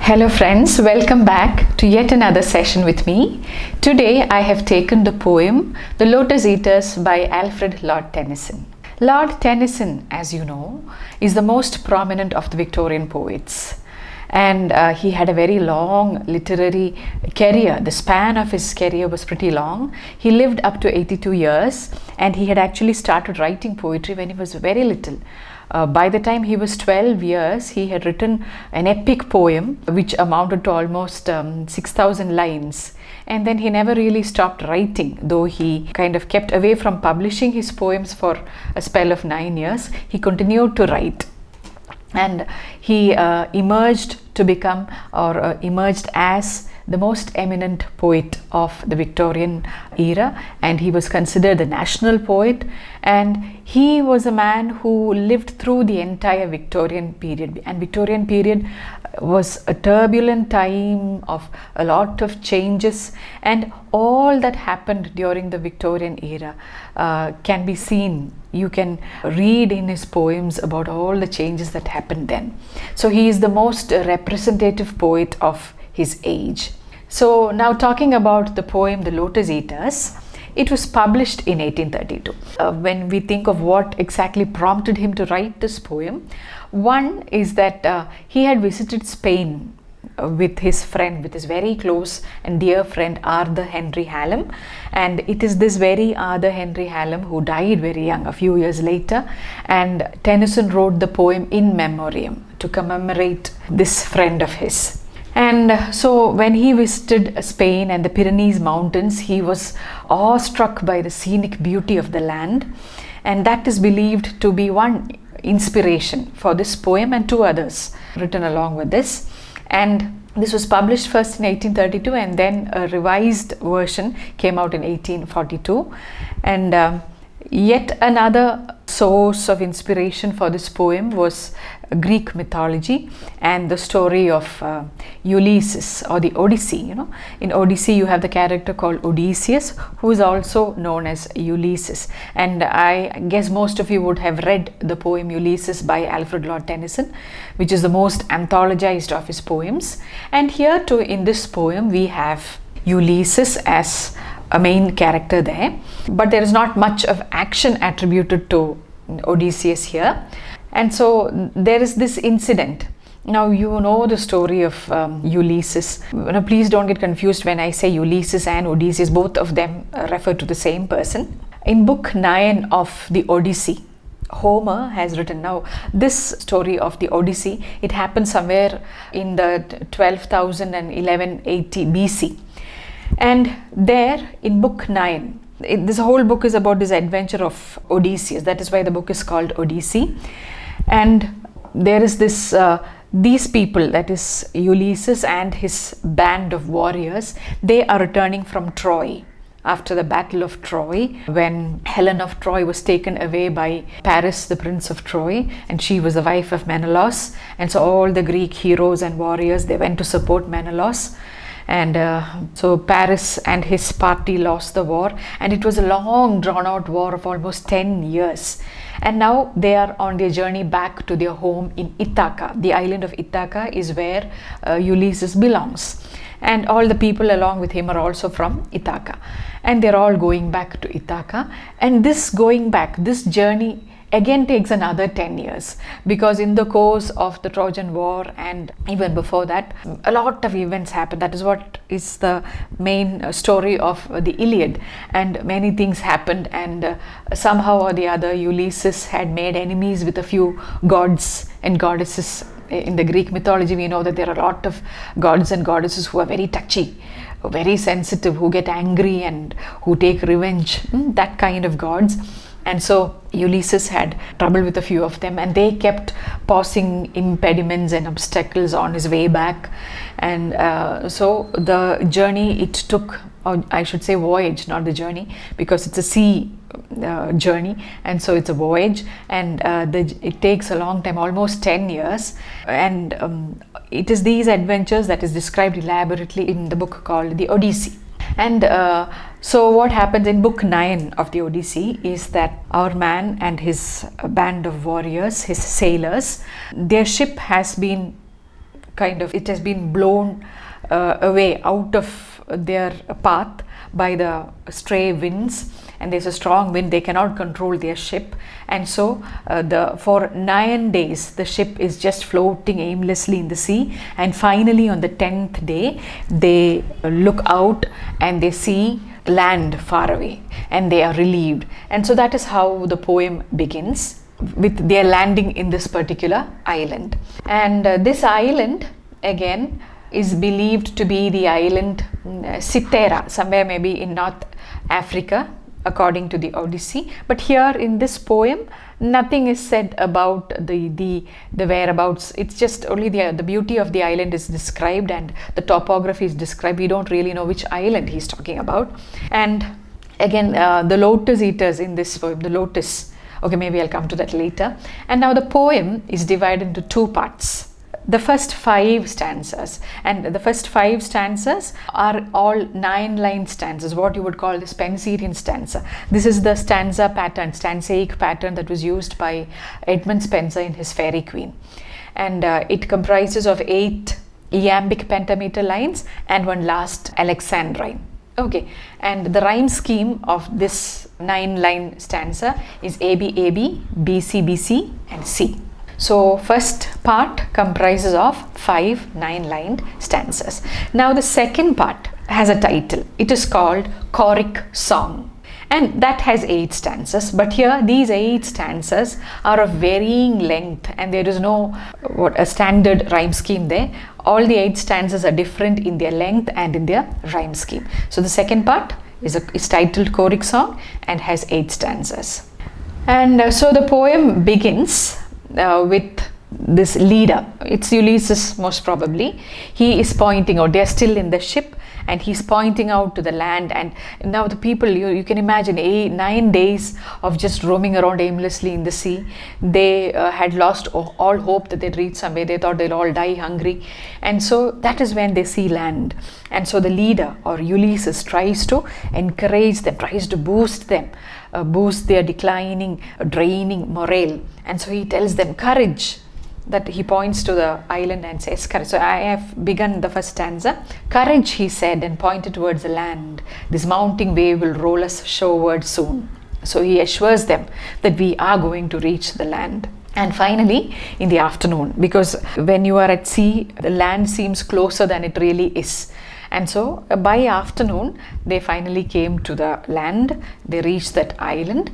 Hello friends, welcome back to yet another session with me. Today I have taken the poem The Lotos-eaters by Alfred Lord Tennyson. Lord Tennyson, as you know, is the most prominent of the Victorian poets. And he had a very long literary career. The span of his career was pretty long. He lived up to 82 years and he had actually started writing poetry when he was very little. By the time he was 12 years, he had written an epic poem which amounted to almost 6,000 lines. And then he never really stopped writing, though he kind of kept away from publishing his poems for a spell of 9 years. He continued to write. And he emerged as the most eminent poet of the Victorian era, and he was considered the national poet. And he was a man who lived through the entire Victorian period, and Victorian period was a turbulent time of a lot of changes, and all that happened during the Victorian era can be seen. You can read in his poems about all the changes that happened then. So he is the most representative poet of his age. So now talking about the poem The Lotos-eaters, it was published in 1832. When we think of what exactly prompted him to write this poem, one is that he had visited Spain with his very close and dear friend Arthur Henry Hallam, and it is this very Arthur Henry Hallam who died very young a few years later, and Tennyson wrote the poem in memoriam to commemorate this friend of his. And so when he visited Spain and the Pyrenees mountains, he was awestruck by the scenic beauty of the land, and that is believed to be one inspiration for this poem and two others written along with this. And this was published first in 1832, and then a revised version came out in 1842. And yet another source of inspiration for this poem was Greek mythology and the story of Ulysses, or the Odyssey. In Odyssey you have the character called Odysseus, who is also known as Ulysses. And I guess most of you would have read the poem Ulysses by Alfred Lord Tennyson, which is the most anthologized of his poems. And here too, in this poem, we have Ulysses as a main character there, but there is not much of action attributed to Odysseus here. And so there is this incident. Now you know the story of Ulysses. Please don't get confused when I say Ulysses and Odysseus. Both of them refer to the same person. In book 9 of the Odyssey, Homer has written, now this story of the Odyssey, it happened somewhere in the 1180 BC. And there in book 9, this whole book is about this adventure of Odysseus. That is why the book is called Odyssey. And there is this these people, that is Ulysses and his band of warriors, they are returning from Troy after the Battle of Troy, when Helen of Troy was taken away by Paris, the prince of Troy, and she was the wife of Menelaus. And so all the Greek heroes and warriors, they went to support Menelaus. And so Paris and his party lost the war, and it was a long drawn out war of almost 10 years. And now they are on their journey back to their home in Ithaca. The island of Ithaca is where Ulysses belongs, and all the people along with him are also from Ithaca, and they're all going back to Ithaca. And this going back, this journey again takes another 10 years, because in the course of the Trojan War and even before that, a lot of events happen. That is what is the main story of the Iliad, and many things happened, and somehow or the other Ulysses had made enemies with a few gods and goddesses. In the Greek mythology, we know that there are a lot of gods and goddesses who are very touchy, very sensitive, who get angry and who take revenge, that kind of gods. And so Ulysses had trouble with a few of them, and they kept posing impediments and obstacles on his way back. And so the journey it took, or I should say voyage, not the journey, because it's a sea journey, and so it's a voyage, and it takes a long time, almost 10 years. And it is these adventures that is described elaborately in the book called the Odyssey. And so what happens in book 9 of the Odyssey is that our man and his band of warriors, his sailors, their ship has been it has been blown away out of their path by the stray winds, and there's a strong wind. They cannot control their ship, and so for 9 days the ship is just floating aimlessly in the sea, and finally on the 10th day they look out and they see land far away and they are relieved. And so that is how the poem begins, with their landing in this particular island. And this island again is believed to be the island Cythera, somewhere maybe in North Africa according to the Odyssey. But here in this poem nothing is said about the whereabouts. It's just only the beauty of the island is described and the topography is described. We don't really know which island he's talking about. And again the Lotos-eaters in this poem, the lotus, okay, maybe I'll come to that later. And now the poem is divided into 2 parts. The first 5 stanzas, and the first 5 stanzas are all 9-line stanzas, what you would call the Spenserian stanza. This is the stanza pattern, stanzaic pattern that was used by Edmund Spenser in his Fairy Queen. And it comprises of 8 iambic pentameter lines and 1 last alexandrine. Okay, and the rhyme scheme of this 9-line stanza is AB AB, BC BC, and C. So first part comprises of 5 9-lined stanzas. Now the second part has a title. It is called Choric Song, and that has 8 stanzas. But here these 8 stanzas are of varying length, and there is no a standard rhyme scheme there. All the 8 stanzas are different in their length and in their rhyme scheme. So the second part is titled Choric Song and has 8 stanzas. And so the poem begins with this leader. It's Ulysses, most probably. He is pointing out, they're still in the ship and he's pointing out to the land. And now the people, you can imagine 9 days of just roaming around aimlessly in the sea. They had lost all hope that they'd reach somewhere. They thought they'd all die hungry. And so that is when they see land. And so the leader, or Ulysses, tries to encourage them, tries to boost them, boost their declining, draining morale. And so he tells them courage, that he points to the island and says courage. So I have begun the first stanza. Courage, he said, and pointed towards the land. This mounting wave will roll us shoreward soon. So he assures them that we are going to reach the land. And finally, in the afternoon, because when you are at sea, the land seems closer than it really is. And so by afternoon, they finally came to the land. They reached that island.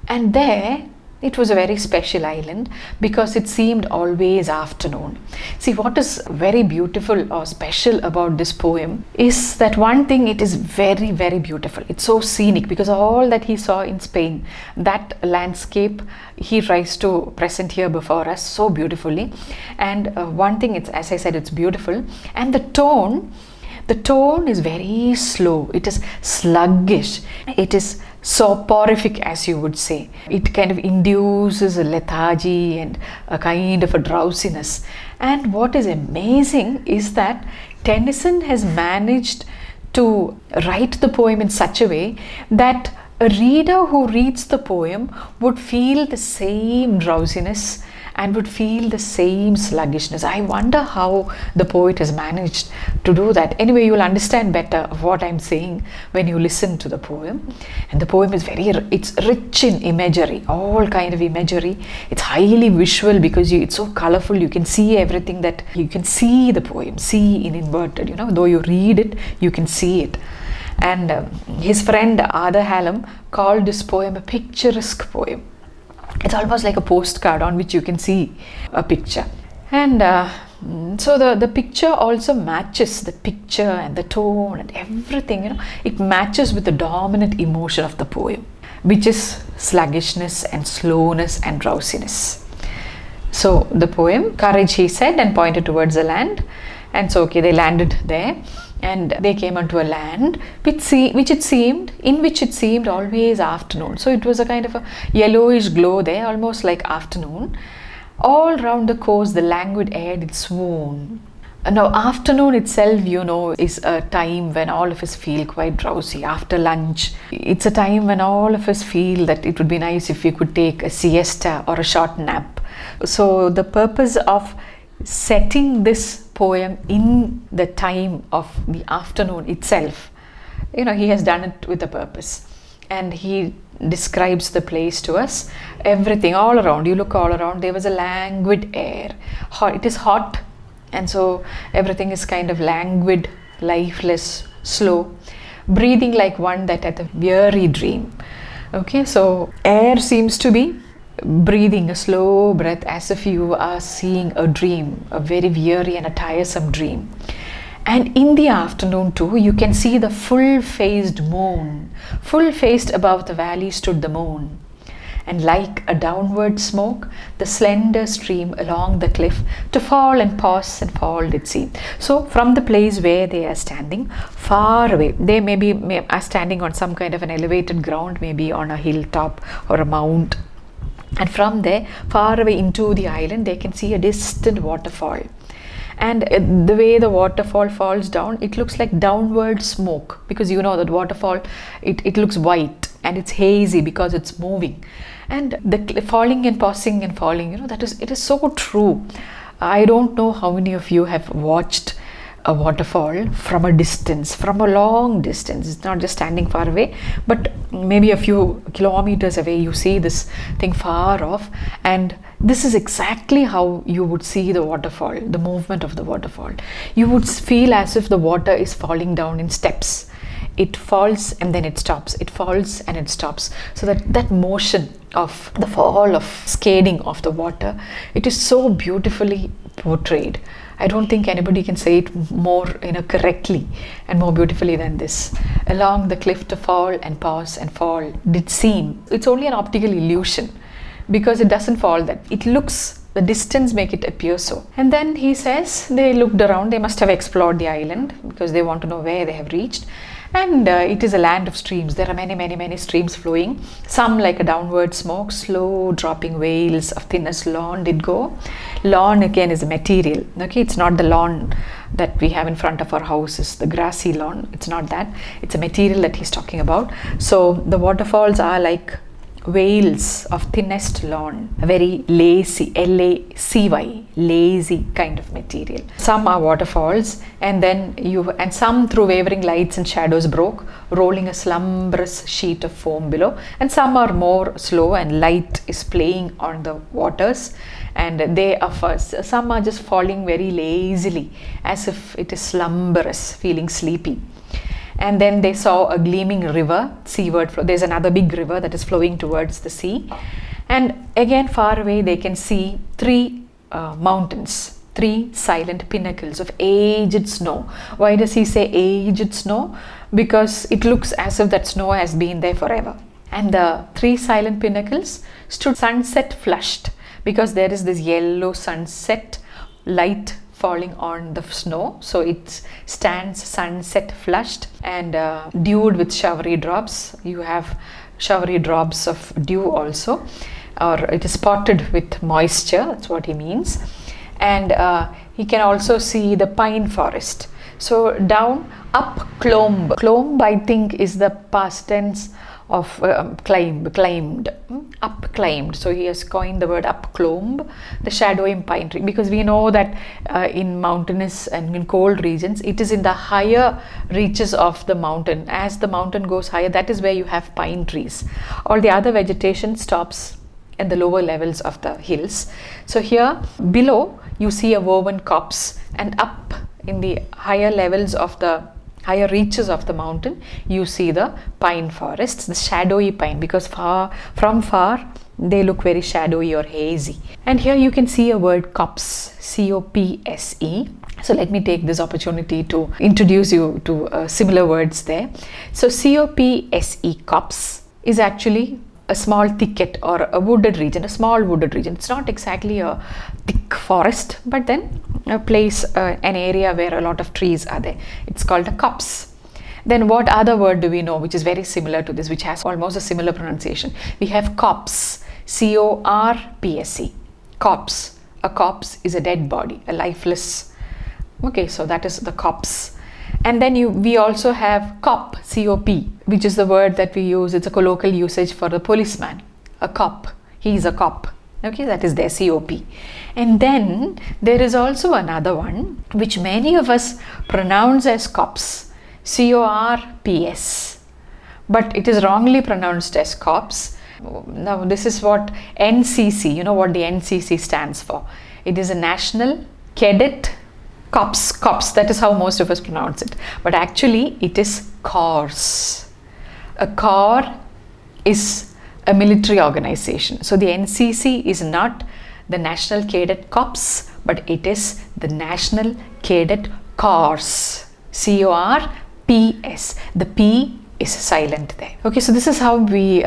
And there, it was a very special island because it seemed always afternoon. See, what is very beautiful or special about this poem is that one thing, it is very, very beautiful. It's so scenic because all that he saw in Spain, that landscape, he tries to present here before us so beautifully. And one thing, it's, as I said, it's beautiful. And the tone is very slow. It is sluggish. It is soporific, as you would say. It kind of induces a lethargy and a kind of a drowsiness. And what is amazing is that Tennyson has managed to write the poem in such a way that a reader who reads the poem would feel the same drowsiness and would feel the same sluggishness. I wonder how the poet has managed to do that. Anyway, you will understand better of what I'm saying when you listen to the poem. And the poem is it's rich in imagery, all kind of imagery. It's highly visual because it's so colorful. You can see everything, that you can see the poem, see in inverted, though you read it, you can see it. And his friend Arthur Hallam called this poem a picturesque poem. It's almost like a postcard on which you can see a picture. And so the picture also matches, the picture and the tone and everything, it matches with the dominant emotion of the poem, which is sluggishness and slowness and drowsiness. So the poem, courage, he said, and pointed towards the land. And so, okay, they landed there. And they came onto a land in which it seemed always afternoon. So it was a kind of a yellowish glow there, almost like afternoon. All round the coast, the languid air did swoon. Now, afternoon itself, is a time when all of us feel quite drowsy. After lunch, it's a time when all of us feel that it would be nice if we could take a siesta or a short nap. So the purpose of setting this poem in the time of the afternoon itself. He has done it with a purpose, and he describes the place to us. Everything all around, you look all around, there was a languid air. It is hot, and so everything is kind of languid, lifeless, slow, breathing like one that had a weary dream. Okay, so air seems to be breathing a slow breath as if you are seeing a dream, a very weary and a tiresome dream. And in the afternoon too, you can see the full-faced moon. Full-faced above the valley stood the moon. And like a downward smoke, the slender stream along the cliff to fall and pause and fall did seem. So from the place where they are standing, far away, they are standing on some kind of an elevated ground, maybe on a hilltop or a mount. And from there, far away into the island, they can see a distant waterfall. And the way the waterfall falls down, it looks like downward smoke, because that waterfall, it looks white and it's hazy because it's moving. And the falling and pausing and falling, it is so true. I don't know how many of you have watched a waterfall from a distance, from a long distance. It's not just standing far away, but maybe a few kilometers away, you see this thing far off, and this is exactly how you would see the waterfall, the movement of the waterfall. You would feel as if the water is falling down in steps. It falls and then it stops. It falls and it stops. So that motion of the fall, of scaling of the water, it is so beautifully portrayed. I don't think anybody can say it more correctly and more beautifully than this. Along the cliff to fall and pause and fall did seem. It's only an optical illusion, because it doesn't fall that. It looks, the distance make it appear so. And then he says they looked around, they must have explored the island because they want to know where they have reached. And it is a land of streams. There are many streams flowing. Some like a downward smoke, slow dropping waves of thinnest lawn did go. Lawn again is a material. Okay, it's not the lawn that we have in front of our houses, the grassy lawn. It's not that. It's a material that he's talking about. So the waterfalls are like veils of thinnest lawn, a very lacy, L-A-C-Y, lazy kind of material. Some are waterfalls, and some through wavering lights and shadows broke, rolling a slumberous sheet of foam below. And some are more slow, and light is playing on the waters, and some are just falling very lazily, as if it is slumberous, feeling sleepy. And then they saw a gleaming river, seaward flow. There's another big river that is flowing towards the sea. And again, far away, they can see three mountains, three silent pinnacles of aged snow. Why does he say aged snow? Because it looks as if that snow has been there forever. And the three silent pinnacles stood sunset flushed, because there is this yellow sunset light falling on the snow, so it stands sunset flushed and dewed with showery drops. You have showery drops of dew also, or it is spotted with moisture. That's what he means. And he can also see the pine forest. So down, up clomb I think is the past tense of climbed, up climbed. So he has coined the word up clomb, the shadowing pine tree, because we know that in mountainous and in cold regions, it is in the higher reaches of the mountain. As the mountain goes higher, that is where you have pine trees. All the other vegetation stops at the lower levels of the hills. So here below you see a woven copse, and up in the higher levels of the higher reaches of the mountain, you see the pine forests, the shadowy pine, because from far they look very shadowy or hazy. And here you can see a word copse, C-O-P-S-E. So let me take this opportunity to introduce you to similar words there. So C-O-P-S-E, copse, is actually a small thicket or a wooded region, a small wooded region. It's not exactly a thick forest, but then a place, an area where a lot of trees are there. It's called a copse. Then what other word do we know which is very similar to this, which has almost a similar pronunciation? We have corpse, C-O-R-P-S-E, corpse. A corpse is a dead body, a lifeless. Okay, so that is the corpse. And then we also have cop, C-O-P, which is the word that we use. It's a colloquial usage for the policeman. A cop, he is a cop. Okay, that is their COP. And then there is also another one which many of us pronounce as COPS, CORPS, but it is wrongly pronounced as COPS. Now this is what NCC, you know what the NCC stands for. It is a National Cadet Corps, that is how most of us pronounce it, but actually it is Corps. A corps is a military organization. So the NCC is not the National Cadet Corps, but it is the National Cadet Corps, CORPS. The P is silent there. Okay, so this is how we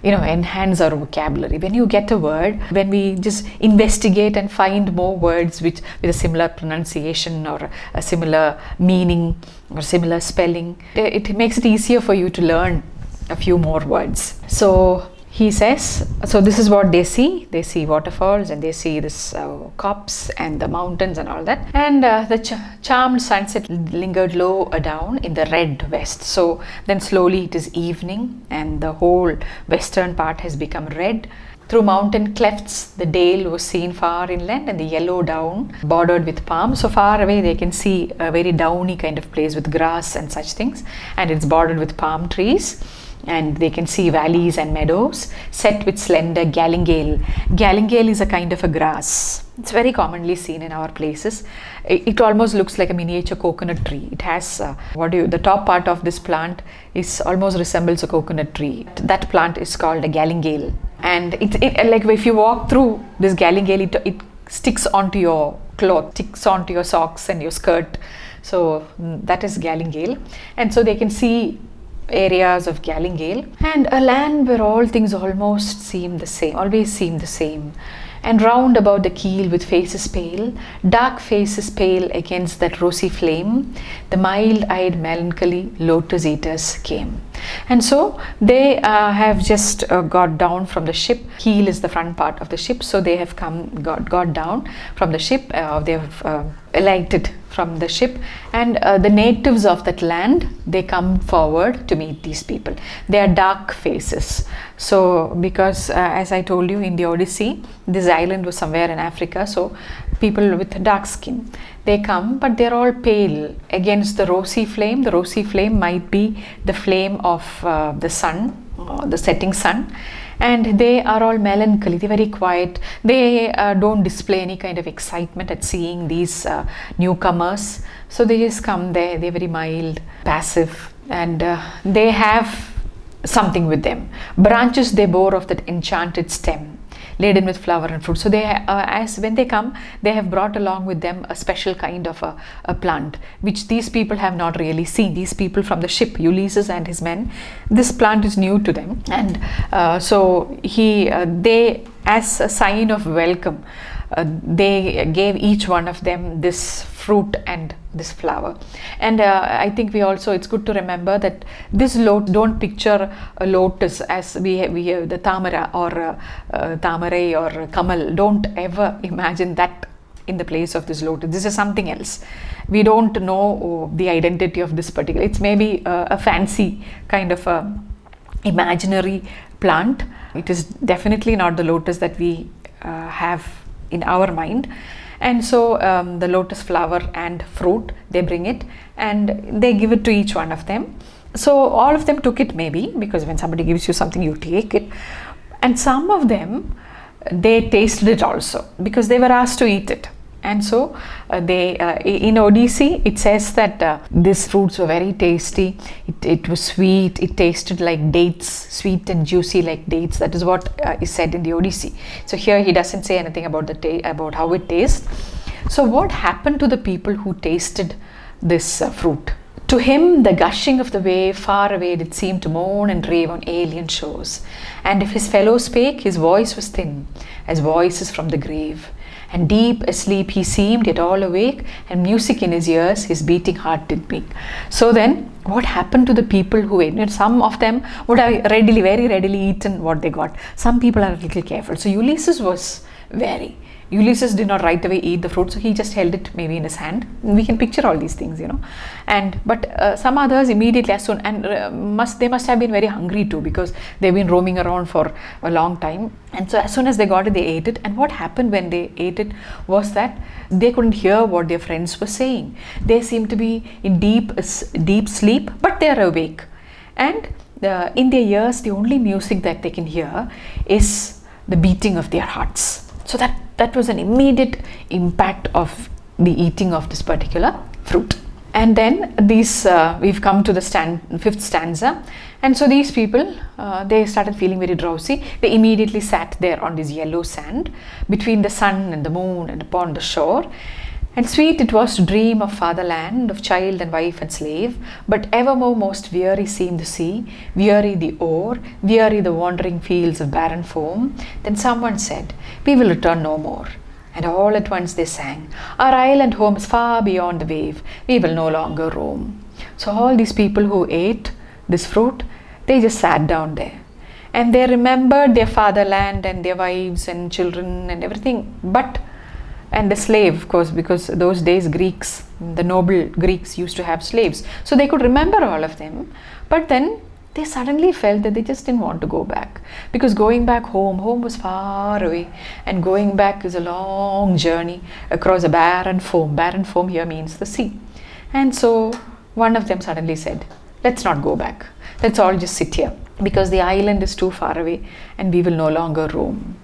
enhance our vocabulary. When you get a word, when we just investigate and find more words with a similar pronunciation or a similar meaning or similar spelling, it makes it easier for you to learn a few more words. So he says, so this is what they see waterfalls, and they see this copse and the mountains and all that, and the charmed sunset lingered low down in the red west. So then slowly it is evening and the whole western part has become red. Through mountain clefts the dale was seen far inland, and the yellow down bordered with palm. So far away they can see a very downy kind of place with grass and such things, and it's bordered with palm trees. And they can see valleys and meadows set with slender galingale. Galingale is a kind of a grass. It's very commonly seen in our places. It almost looks like a miniature coconut tree. It has the top part of this plant is almost resembles a coconut tree. That plant is called a galingale, and it like if you walk through this galingale, it sticks onto your cloth, sticks onto your socks and your skirt. So that is galingale, and so they can see areas of Galingale, and a land where all things almost seem the same, always seem the same. And round about the keel with faces pale, dark faces pale against that rosy flame, the mild-eyed melancholy Lotos-eaters came. And so they have just got down from the ship. Keel is the front part of the ship, so they have got down from the ship. They have alighted from the ship, and the natives of that land, they come forward to meet these people. They are dark faces. So because as I told you in the Odyssey, this island was somewhere in Africa, so people with dark skin, they come, but they're all pale against the rosy flame. The rosy flame might be the flame of the sun, the setting sun, and they are all melancholy. They're very quiet. They don't display any kind of excitement at seeing these newcomers. So they just come there. They're very mild, passive, and they have something with them. Branches they bore of that enchanted stem, laden with flower and fruit. So they, as when they come, they have brought along with them a special kind of a plant, which these people have not really seen. These people from the ship, Ulysses and his men, this plant is new to them, and so they, as a sign of welcome, they gave each one of them this fruit and this flower. And I think it's good to remember that this don't picture a lotus as we have the tamara or tamare or kamal. Don't ever imagine that in the place of this lotus. This is something else. We don't know the identity of this particular. It's maybe a fancy kind of a imaginary plant. It is definitely not the lotus that we have in our mind. And so the lotus flower and fruit, they bring it and they give it to each one of them. So all of them took it, maybe, because when somebody gives you something, you take it. And some of them, they tasted it also, because they were asked to eat it. And so in Odyssey, it says that these fruits were very tasty. It was sweet. It tasted like dates, sweet and juicy like dates. That is what is said in the Odyssey. So here he doesn't say anything about about how it tastes. So what happened to the people who tasted this fruit? To him, the gushing of the wave far away did seem to moan and rave on alien shores. And if his fellow spake, his voice was thin, as voices from the grave. And deep asleep he seemed, yet all awake, and music in his ears his beating heart did make. So then, what happened to the people who ate? Some of them would have very readily eaten what they got. Some people are a little careful. So Ulysses was wary. Ulysses did not right away eat the fruit, so he just held it maybe in his hand. We can picture all these things, but some others immediately, as soon, and they must have been very hungry too, because they've been roaming around for a long time. And so as soon as they got it, they ate it. And what happened when they ate it was that they couldn't hear what their friends were saying. They seemed to be in deep sleep, but they are awake. And in their ears, the only music that they can hear is the beating of their hearts. So that was an immediate impact of the eating of this particular fruit. And then we've come to the fifth stanza. And so these people, they started feeling very drowsy. They immediately sat there on this yellow sand between the sun and the moon and upon the shore. And sweet it was to dream of fatherland, of child and wife and slave, but evermore most weary seemed the sea, weary the oar, weary the wandering fields of barren foam. Then someone said, "We will return no more." And all at once they sang, "Our island home is far beyond the wave, we will no longer roam." So all these people who ate this fruit, they just sat down there. And they remembered their fatherland and their wives and children and everything, and the slave, of course, because those days the noble Greeks used to have slaves. So they could remember all of them. But then they suddenly felt that they just didn't want to go back. Because going back home was far away. And going back is a long journey across a barren foam. Barren foam here means the sea. And so one of them suddenly said, "Let's not go back. Let's all just sit here. Because the island is too far away and we will no longer roam."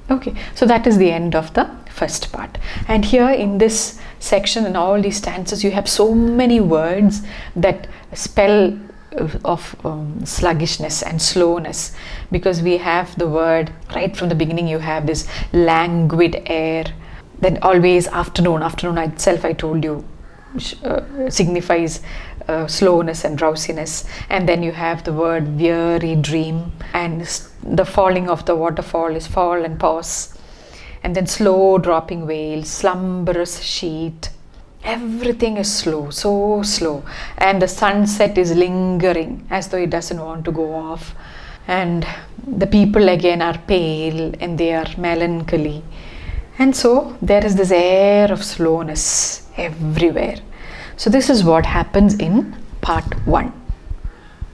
Okay, so that is the end of the first part. And here in this section, in all these stanzas, you have so many words that spell of sluggishness and slowness, because we have the word right from the beginning. You have this languid air, then always afternoon itself, I told you, signifies slowness and drowsiness. And then you have the word weary dream, and the falling of the waterfall is fall and pause, and then slow dropping wail, slumberous sheet. Everything is slow, so slow, and the sunset is lingering as though it doesn't want to go off. And the people again are pale and they are melancholy, and so there is this air of slowness everywhere. So this is what happens in part 1.